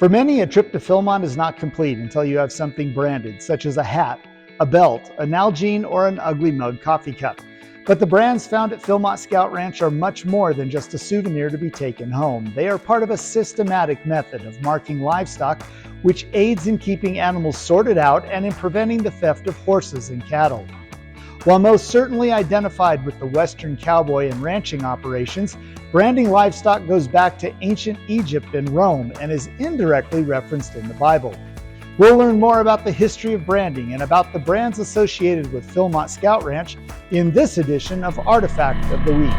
For many, a trip to Philmont is not complete until you have something branded, such as a hat, a belt, a Nalgene, or an Ugly Mug coffee cup. But the brands found at Philmont Scout Ranch are much more than just a souvenir to be taken home. They are part of a systematic method of marking livestock, which aids in keeping animals sorted out and in preventing the theft of horses and cattle. While most certainly identified with the Western cowboy and ranching operations, branding livestock goes back to ancient Egypt and Rome and is indirectly referenced in the Bible. We'll learn more about the history of branding and about the brands associated with Philmont Scout Ranch in this edition of Artifact of the Week.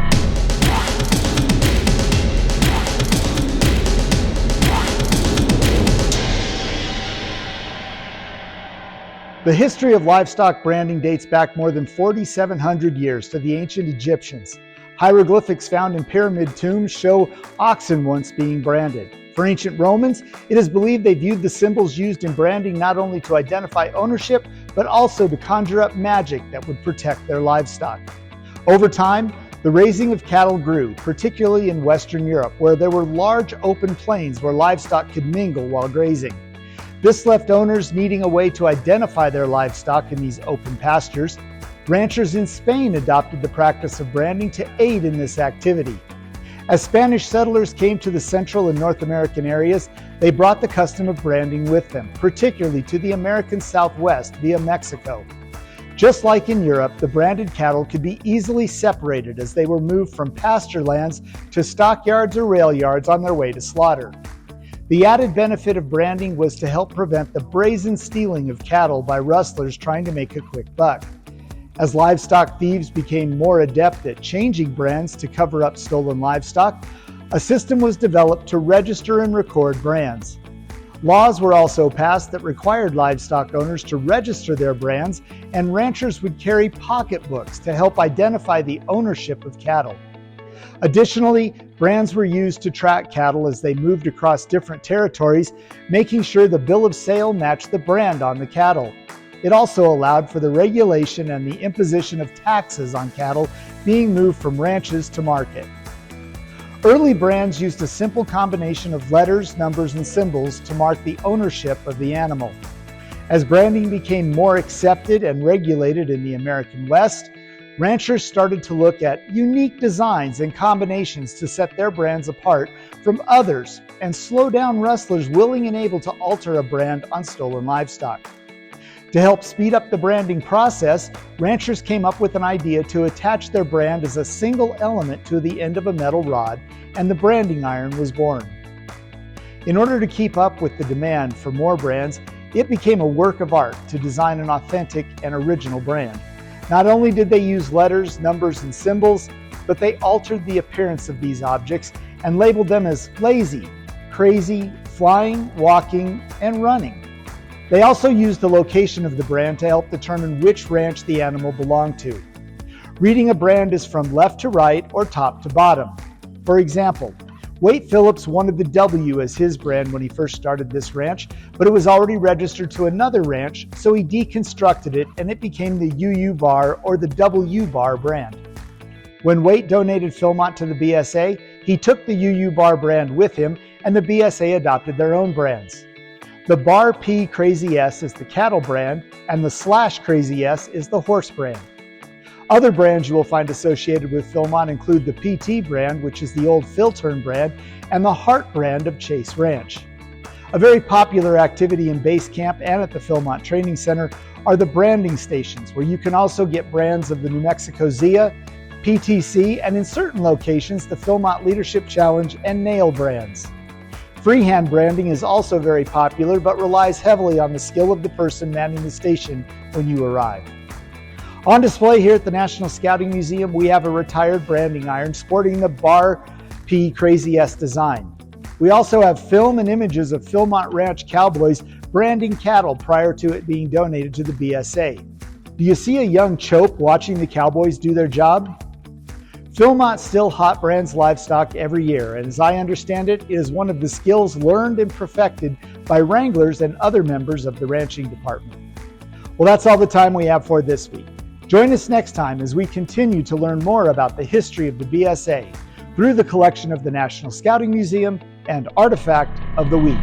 The history of livestock branding dates back more than 4,700 years to the ancient Egyptians. Hieroglyphics found in pyramid tombs show oxen once being branded. For ancient Romans, it is believed they viewed the symbols used in branding not only to identify ownership, but also to conjure up magic that would protect their livestock. Over time, the raising of cattle grew, particularly in Western Europe, where there were large open plains where livestock could mingle while grazing. This left owners needing a way to identify their livestock in these open pastures. Ranchers in Spain adopted the practice of branding to aid in this activity. As Spanish settlers came to the Central and North American areas, they brought the custom of branding with them, particularly to the American Southwest via Mexico. Just like in Europe, the branded cattle could be easily separated as they were moved from pasture lands to stockyards or rail yards on their way to slaughter. The added benefit of branding was to help prevent the brazen stealing of cattle by rustlers trying to make a quick buck. As livestock thieves became more adept at changing brands to cover up stolen livestock, a system was developed to register and record brands. Laws were also passed that required livestock owners to register their brands, and ranchers would carry pocketbooks to help identify the ownership of cattle. Additionally, brands were used to track cattle as they moved across different territories, making sure the bill of sale matched the brand on the cattle. It also allowed for the regulation and the imposition of taxes on cattle being moved from ranches to market. Early brands used a simple combination of letters, numbers, and symbols to mark the ownership of the animal. As branding became more accepted and regulated in the American West, ranchers started to look at unique designs and combinations to set their brands apart from others and slow down rustlers willing and able to alter a brand on stolen livestock. To help speed up the branding process, ranchers came up with an idea to attach their brand as a single element to the end of a metal rod, and the branding iron was born. In order to keep up with the demand for more brands, it became a work of art to design an authentic and original brand. Not only did they use letters, numbers, and symbols, but they altered the appearance of these objects and labeled them as lazy, crazy, flying, walking, and running. They also used the location of the brand to help determine which ranch the animal belonged to. Reading a brand is from left to right or top to bottom. For example, Wade Phillips wanted the W as his brand when he first started this ranch, but it was already registered to another ranch, so he deconstructed it and it became the UU bar or the W bar brand. When Wade donated Philmont to the BSA, he took the UU bar brand with him, and the BSA adopted their own brands. The bar P Crazy S is the cattle brand, and the / Crazy S is the horse brand. Other brands you will find associated with Philmont include the PT brand, which is the old Philtern brand, and the Hart brand of Chase Ranch. A very popular activity in base camp and at the Philmont Training Center are the branding stations, where you can also get brands of the New Mexico Zia, PTC, and in certain locations, the Philmont Leadership Challenge and Nail brands. Freehand branding is also very popular, but relies heavily on the skill of the person manning the station when you arrive. On display here at the National Scouting Museum, we have a retired branding iron sporting the Bar P Crazy S design. We also have film and images of Philmont Ranch cowboys branding cattle prior to it being donated to the BSA. Do you see a young chope watching the cowboys do their job? Philmont still hot brands livestock every year, and as I understand it, it is one of the skills learned and perfected by wranglers and other members of the ranching department. Well, that's all the time we have for this week. Join us next time as we continue to learn more about the history of the BSA through the collection of the National Scouting Museum and Artifact of the Week.